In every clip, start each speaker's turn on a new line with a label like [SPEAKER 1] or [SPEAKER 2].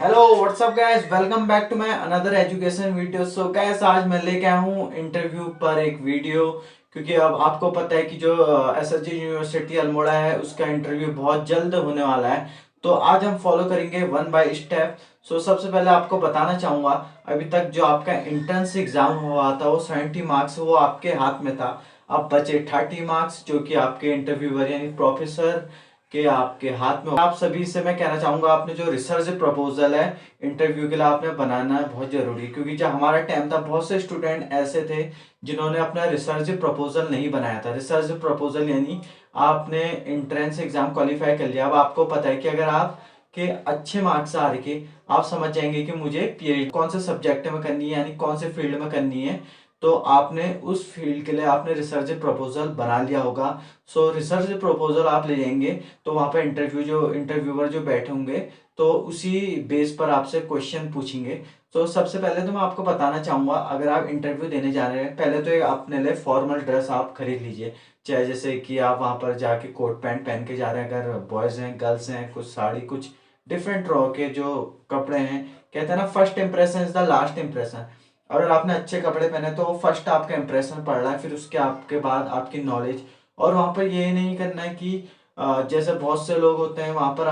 [SPEAKER 1] Hello what's up guys, welcome back to my another education video. So guys, आज मैं लेके आया हूँ इंटरव्यू पर एक वीडियो। क्योंकि अब आपको पता है कि जो एसएसजी यूनिवर्सिटी अल्मोड़ा है उसका इंटरव्यू बहुत जल्द होने वाला है। तो आज हम फॉलो करेंगे वन बाय स्टेप। सो सबसे पहले आपको बताना चाहूँगा, अभी तक जो आपका एंट्रेंस एग्जाम हुआ था वो 70 मार्क्स वो आपके हाथ में था। अब बचे 30 मार्क्स जो कि आपके इंटरव्यूअर यानी प्रोफेसर के आपके हाथ में। आप सभी से मैं कहना चाहूंगा, आपने जो रिसर्च प्रपोजल है इंटरव्यू के लिए आपने बनाना है बहुत जरूरी है। क्योंकि जब हमारा टाइम था बहुत से स्टूडेंट ऐसे थे जिन्होंने अपना रिसर्च प्रपोजल नहीं बनाया था। रिसर्च प्रपोजल यानी आपने एंट्रेंस एग्जाम क्वालिफाई कर लिया, अब आपको पता है कि अगर आप के अच्छे मार्क्स आ रहे, आप समझ जाएंगे कि मुझे पीएचडी कौन से सब्जेक्ट में करनी है यानी कौन से फील्ड में करनी है। तो आपने उस फील्ड के लिए आपने रिसर्च प्रपोजल बना लिया होगा। सो रिसर्च प्रपोजल आप ले जाएंगे तो वहां पर इंटरव्यूअर जो बैठे होंगे तो उसी बेस पर आपसे क्वेश्चन पूछेंगे। तो सबसे पहले तो मैं आपको बताना चाहूंगा, अगर आप इंटरव्यू देने जा रहे हैं पहले तो एक अपने लिए फॉर्मल ड्रेस आप खरीद लीजिए। चाहे जैसे कि आप वहां पर जाके कोट पैंट पहन के जा रहे हैं, अगर बॉयज हैं गर्ल्स हैं कुछ साड़ी कुछ डिफरेंट रो के जो कपड़े हैं। कहते हैं ना, first impression is the last impression. अगर आपने अच्छे कपड़े पहने तो फर्स्ट आपका इंप्रेशन पड़ रहा है, फिर उसके आपके बाद आपकी नॉलेज। और वहां पर ये नहीं करना है कि जैसे बहुत से लोग होते हैं वहां पर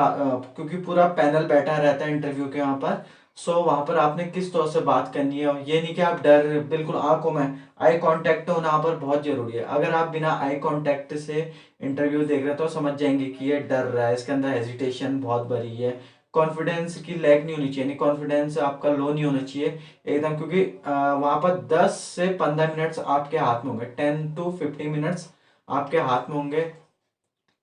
[SPEAKER 1] क्योंकि पूरा पैनल बैठा रहता है इंटरव्यू के वहां पर। सो वहां पर आपने किस तरह से बात करनी है, और ये नहीं कि आप डर बिल्कुल आंखों में आई कांटेक्ट होना यहाँ पर बहुत जरूरी है। अगर आप बिना आई कांटेक्ट से इंटरव्यू देख रहे हो तो समझ जाएंगे कि ये डर रहा है, इसके अंदर हेजिटेशन बहुत बड़ी है। कॉन्फिडेंस की लैक नहीं होनी चाहिए, नहीं कॉन्फिडेंस आपका लो नहीं होना चाहिए एकदम। क्योंकि वहां पर 10 से 15 मिनट्स आपके हाथ में होंगे, 10 to 15 मिनट्स आपके हाथ में होंगे।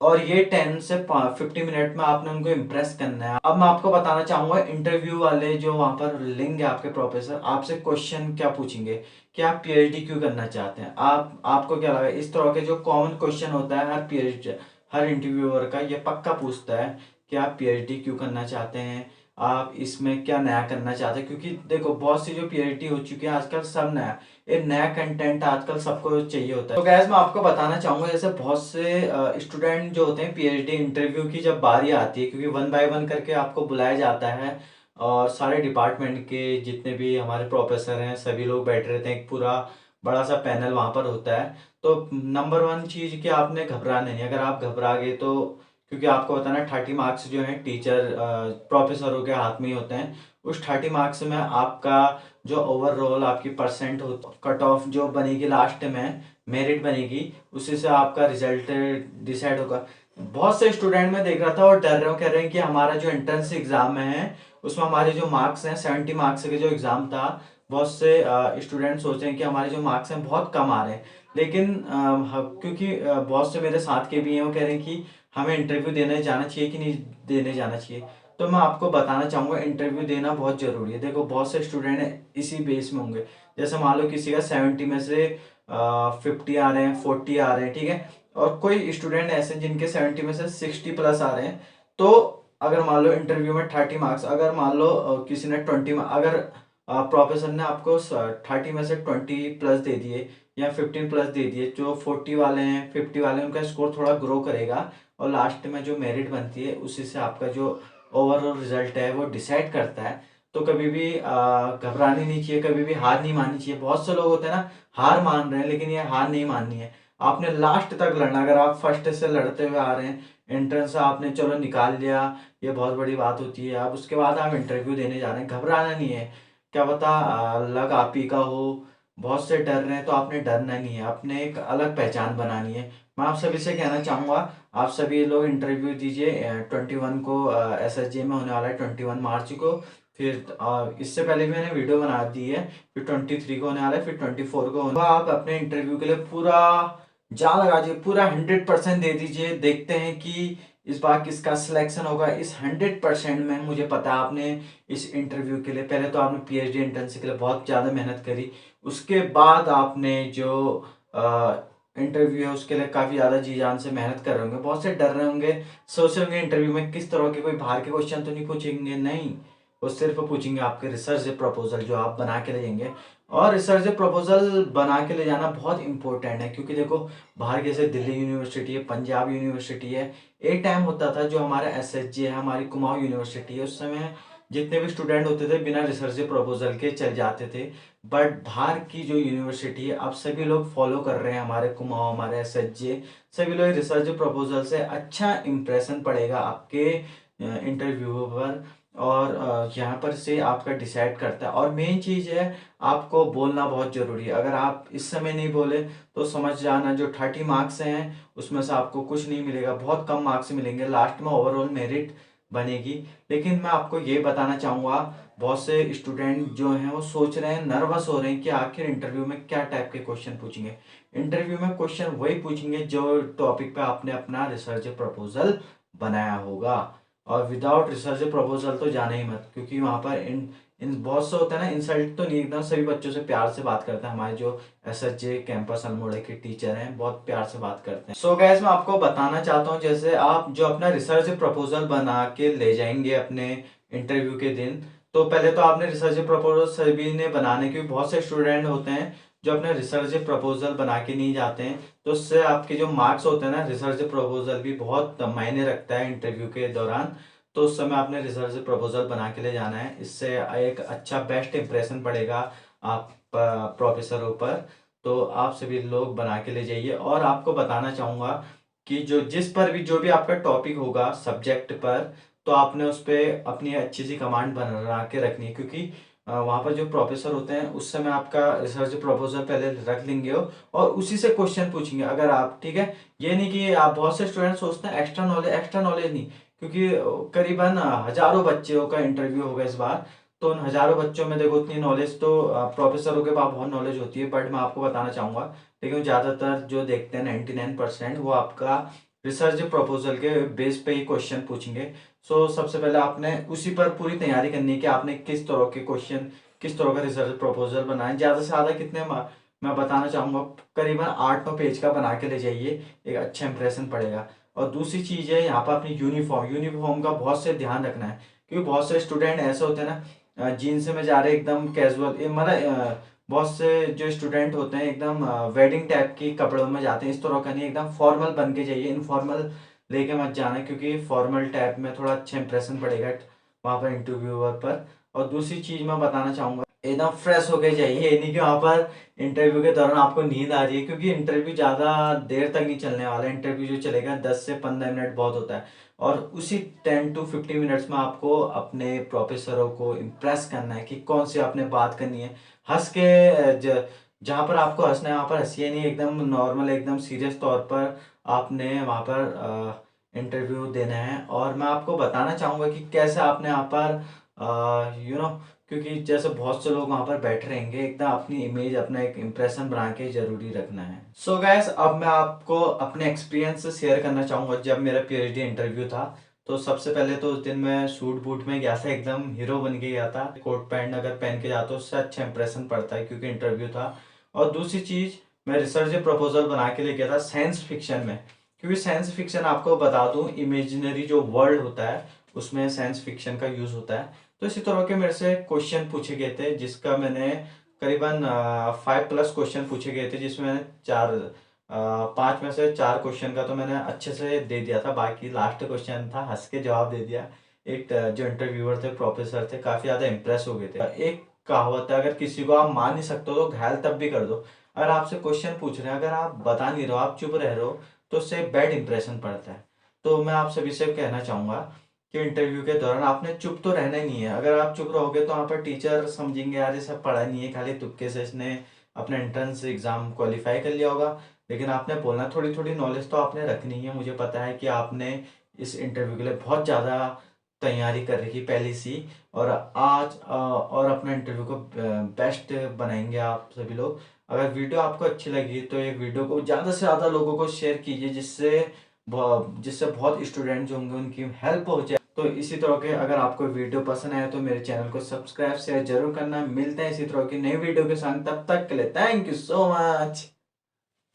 [SPEAKER 1] और ये 10 से 50 मिनट में आपने उनको इम्प्रेस करना है। अब मैं आपको बताना चाहूंगा, इंटरव्यू वाले जो वहां पर लेंगे आपके प्रोफेसर आपसे क्वेश्चन क्या पूछेंगे कि आप पीएचडी क्यों करना चाहते हैं। आपको क्या लगा, इस तरह के जो कॉमन क्वेश्चन होता है हर पीएचडी हर इंटरव्यूअर का ये पक्का पूछता है कि आप पीएचडी क्यों करना चाहते हैं, आप इसमें क्या नया करना चाहते हैं। क्योंकि देखो बहुत सी जो पीएचडी हो चुकी है आजकल सब नया, ये नया कंटेंट आजकल सबको चाहिए होता है। तो गैस मैं आपको बताना चाहूंगा, जैसे बहुत से स्टूडेंट जो होते हैं पीएचडी इंटरव्यू की जब बारी आती है, क्योंकि वन बाय वन करके आपको बुलाया जाता है और सारे डिपार्टमेंट के जितने भी हमारे प्रोफेसर हैं सभी लोग बैठे रहते हैं, एक पूरा बड़ा सा पैनल वहां पर होता है। तो नंबर वन चीज कि आपने घबराना नहीं। अगर आप घबरा गए तो, क्योंकि आपको बताना 30 मार्क्स जो है टीचर प्रोफेसरों के हाथ में ही होते हैं। उस 30 मार्क्स में आपका जो ओवरऑल आपकी परसेंट हो कट ऑफ जो बनेगी लास्ट में मेरिट बनेगी, उसी से आपका रिजल्ट डिसाइड होगा। बहुत से स्टूडेंट में देख रहा था और डर रहे हो, कह रहे हैं कि हमारा जो एंट्रेंस एग्जाम है उसमें हमारे जो मार्क्स हैं 70 मार्क्स के जो एग्जाम था, बहुत से स्टूडेंट सोच रहे हैं कि हमारे जो मार्क्स हैं बहुत कम आ रहे हैं। लेकिन क्योंकि बहुत से मेरे साथ के भी हैं, वो कह रहे हैं कि हमें इंटरव्यू देने जाना चाहिए कि नहीं देने जाना चाहिए। तो मैं आपको बताना चाहूंगा, इंटरव्यू देना बहुत जरूरी है। देखो बहुत से स्टूडेंट इसी बेस में होंगे, जैसे मान लो किसी का 70 में से 50 आ रहे हैं, 40 आ रहे हैं, ठीक है। और कोई स्टूडेंट ऐसे जिनके 70 में से 60 प्लस आ रहे हैं। तो अगर मान लो इंटरव्यू में 30 मार्क्स, अगर मान लो किसी ने 20 अगर प्रोफेसर ने आपको 30 में से 20 प्लस दे दिए या 15 प्लस दे दिए, जो 40 वाले हैं 50 वाले हैं उनका स्कोर थोड़ा ग्रो करेगा। और लास्ट में जो मेरिट बनती है उसी से आपका जो ओवरऑल रिजल्ट है वो डिसाइड करता है। तो कभी भी घबरानी नहीं चाहिए, कभी भी हार नहीं माननी चाहिए। बहुत से लोग होते हैं ना, हार मान रहे हैं, लेकिन ये हार नहीं माननी है। आपने लास्ट तक लड़ना। अगर आप फर्स्ट से लड़ते हुए आ रहे हैं, एंट्रेंस आपने चलो निकाल लिया, ये बहुत बड़ी बात होती है। अब उसके बाद आप इंटरव्यू देने जा रहे हैं, घबराना नहीं है। क्या पता लक आप ही का हो। बहुत से डर रहे हैं तो आपने डरना नहीं है, आपने एक अलग पहचान बनानी है। मैं आप सभी से कहना चाहूंगा, आप सभी लोग इंटरव्यू दीजिए। 21 को एसएसजे में होने वाला है, 21 मार्च को। फिर इससे पहले भी मैंने वीडियो बना दी है। फिर 23 को होने वाला है, फिर 24 को होने वाला है। आप अपने इंटरव्यू के लिए पूरा जान लगा दीजिए, पूरा 100% दे दीजिए। देखते हैं कि इस बार किसका सिलेक्शन होगा। इस 100% में मुझे पता है आपने इस इंटरव्यू के लिए पहले तो आपने पीएचडी एंट्रेंस के लिए बहुत ज़्यादा मेहनत करी, उसके बाद आपने जो इंटरव्यू है उसके लिए काफ़ी ज़्यादा जी जान से मेहनत कर रहे होंगे। बहुत से डर रहे होंगे, सोच रहे होंगे इंटरव्यू में किस तरह के कोई बाहर के क्वेश्चन तो नहीं पूछेंगे। नहीं, वो सिर्फ पूछेंगे आपके रिसर्च प्रपोजल जो आप बना के ले जाएंगे। और रिसर्च प्रपोजल बना के ले जाना बहुत इंपॉर्टेंट है, क्योंकि देखो बाहर जैसे दिल्ली यूनिवर्सिटी है, पंजाब यूनिवर्सिटी है। एक टाइम होता था जो हमारा एसएचजी है, हमारी कुमाऊं यूनिवर्सिटी है, उस समय जितने भी स्टूडेंट होते थे बिना रिसर्च प्रपोजल के चल जाते थे। बट बाहर की जो यूनिवर्सिटी है अब सभी लोग फॉलो कर रहे हैं, हमारे कुमाऊं, हमारे एसएचजे, सभी लोग रिसर्च प्रपोजल से अच्छा इंप्रेशन पड़ेगा आपके इंटरव्यू पर। और यहाँ पर से आपका डिसाइड करता है। और मेन चीज़ है, आपको बोलना बहुत ज़रूरी है। अगर आप इस समय नहीं बोले तो समझ जाना जो 30 मार्क्स हैं उसमें से आपको कुछ नहीं मिलेगा, बहुत कम मार्क्स मिलेंगे, लास्ट में ओवरऑल मेरिट बनेगी। लेकिन मैं आपको ये बताना चाहूँगा, बहुत से स्टूडेंट जो हैं वो सोच रहे हैं, नर्वस हो रहे हैं कि आखिर इंटरव्यू में क्या टाइप के क्वेश्चन पूछेंगे। इंटरव्यू में क्वेश्चन वही पूछेंगे जो टॉपिक पे आपने अपना रिसर्च प्रपोजल बनाया होगा। और विदाउट रिसर्च प्रपोजल तो जाना ही मत, क्योंकि वहाँ पर इन इन बहुत से होता है ना, इंसल्ट तो नहीं, एकदम सभी बच्चों से प्यार से बात करते हैं। हमारे जो एसएचजे कैंपस अल्मोड़ा के टीचर हैं बहुत प्यार से बात करते हैं। सो गैस मैं आपको बताना चाहता हूँ, जैसे आप जो अपना रिसर्च प्रपोजल बना के ले जाएंगे अपने इंटरव्यू के दिन, तो पहले तो आपने रिसर्च प्रपोजल सभी ने बनाने, क्योंकि बहुत से स्टूडेंट होते हैं जो अपने रिसर्च प्रपोजल बना के नहीं जाते हैं, तो उससे आपके जो मार्क्स होते हैं ना, रिसर्च प्रपोजल भी बहुत मायने रखता है इंटरव्यू के दौरान। तो उस समय आपने रिसर्च प्रपोजल बना के ले जाना है, इससे एक अच्छा बेस्ट इंप्रेशन पड़ेगा आप प्रोफेसरों पर। तो आप सभी लोग बना के ले जाइए। और आपको बताना चाहूँगा कि जो जिस पर भी जो भी आपका टॉपिक होगा सब्जेक्ट पर, तो आपने उस पर अपनी अच्छी सी कमांड बना के रखनी है, क्योंकि वहाँ पर जो प्रोफेसर होते हैं उस समय आपका रिसर्च प्रपोजल पहले रख लेंगे हो और उसी से क्वेश्चन पूछेंगे। अगर आप, ठीक है, ये नहीं कि आप, बहुत से स्टूडेंट सोचते हैं एक्स्ट्रा नॉलेज नहीं, क्योंकि करीबन हजारों बच्चों का इंटरव्यू होगा इस बार। तो उन हजारों बच्चों में देखो उतनी नॉलेज तो प्रोफेसरों के पास बहुत नॉलेज होती है, बट मैं आपको बताना चाहूंगा, लेकिन ज़्यादातर जो देखते हैं 99% वो आपका रिसर्च प्रपोजल के बेस पे ही क्वेश्चन पूछेंगे। सो सबसे पहले आपने उसी पर पूरी तैयारी करनी है कि आपने किस तरह के क्वेश्चन, किस तरह का रिसर्च प्रपोजल बनाए। ज़्यादा से ज़्यादा कितने मैं बताना चाहूँगा, करीबन 8-9 पेज का बना के ले जाइए, एक अच्छा इंप्रेशन पड़ेगा। और दूसरी चीज़ है यहाँ पर अपनी यूनिफॉर्म का बहुत से ध्यान रखना है, क्योंकि बहुत से स्टूडेंट ऐसे होते हैं ना, जीन्स में जा रहे एकदम कैजुअल, मतलब बहुत से जो स्टूडेंट होते हैं एकदम वेडिंग टाइप के कपड़ों में जाते हैं, इस तरह का नहीं, एकदम फॉर्मल बन के जाइए, इनफॉर्मल लेके मत जाना, क्योंकि फॉर्मल टाइप में थोड़ा अच्छा इंप्रेशन पड़ेगा वहाँ पर इंटरव्यूअर पर। और दूसरी चीज़ मैं बताना चाहूँगा, एकदम फ्रेश होके जाइए, ये नहीं कि वहाँ पर इंटरव्यू के दौरान आपको नींद आ रही है, क्योंकि इंटरव्यू ज़्यादा देर तक नहीं चलने वाला है। इंटरव्यू जो चलेगा 10 से 15 मिनट बहुत होता है, और उसी 10 to 15 मिनट्स में आपको अपने प्रोफेसरों को इम्प्रेस करना है कि कौन सी आपने बात करनी है। हंस के जहाँ पर आपको हंसना है वहाँ पर हंसिए नहीं, एकदम नॉर्मल, एकदम सीरियस तौर पर आपने वहाँ पर इंटरव्यू देना है। और मैं आपको बताना चाहूँगा कि कैसे आपने यहाँ पर क्योंकि जैसे बहुत से लोग वहां पर बैठे रहेंगे, एकदम अपनी इमेज, अपना एक इम्प्रेशन बना के जरूरी रखना है। सो गैस अब मैं आपको अपने एक्सपीरियंस शेयर करना चाहूंगा। जब मेरा पीएचडी इंटरव्यू था, तो सबसे पहले तो उस दिन मैं सूट बूट में गया था, एकदम हीरो बन के गया था। कोट पैंट अगर पहन के जाता उससे अच्छा इंप्रेशन पड़ता है, क्योंकि इंटरव्यू था। और दूसरी चीज, मैं रिसर्च प्रपोजल बना के ले गया था साइंस फिक्शन में, क्योंकि साइंस फिक्शन आपको बता दूं, इमेजिनरी जो वर्ल्ड होता है उसमें साइंस फिक्शन का यूज होता है। तो इसी तरह के मेरे से क्वेश्चन पूछे गए थे, जिसका मैंने करीबन 5+ क्वेश्चन पूछे गए थे, जिसमें मैंने 5 में से 4 क्वेश्चन का तो मैंने अच्छे से दे दिया था। बाकी लास्ट क्वेश्चन था, हंस के जवाब दे दिया। एक जो इंटरव्यूअर थे, प्रोफेसर थे, काफ़ी ज़्यादा इंप्रेस हो गए थे। एक कहावत है, अगर किसी को आप मान नहीं सकते हो तो घायल तब भी कर दो। अगर आपसे क्वेश्चन पूछ रहे हैं, अगर आप बता नहीं रहे हो, आप चुप रह रहे हो, तो उससे बैड इंप्रेशन पड़ता है। तो मैं आप सभी से कहना चाहूँगा कि इंटरव्यू के दौरान आपने चुप तो रहना ही नहीं है। अगर आप चुप रहोगे तो वहाँ पर टीचर समझेंगे यार ये सब पढ़ा नहीं है, खाली तुक्के से इसने अपना एंट्रेंस एग्जाम क्वालिफाई कर लिया होगा। लेकिन आपने बोलना, थोड़ी थोड़ी नॉलेज तो आपने रखनी है। मुझे पता है कि आपने इस इंटरव्यू के लिए बहुत ज़्यादा तैयारी कर रखी पहले से ही, और आज और अपना इंटरव्यू को बेस्ट बनाएंगे आप सभी लोग। अगर वीडियो आपको अच्छी लगी तो ये वीडियो को ज़्यादा से ज़्यादा लोगों को शेयर कीजिए, जिससे बहुत स्टूडेंट जो होंगे उनकी हेल्प हो जाए। तो इसी तरह के अगर आपको वीडियो पसंद आए तो मेरे चैनल को सब्सक्राइब शेयर जरूर करना। मिलते हैं इसी तरह की नई वीडियो के साथ, तब तक के लिए थैंक यू सो मच।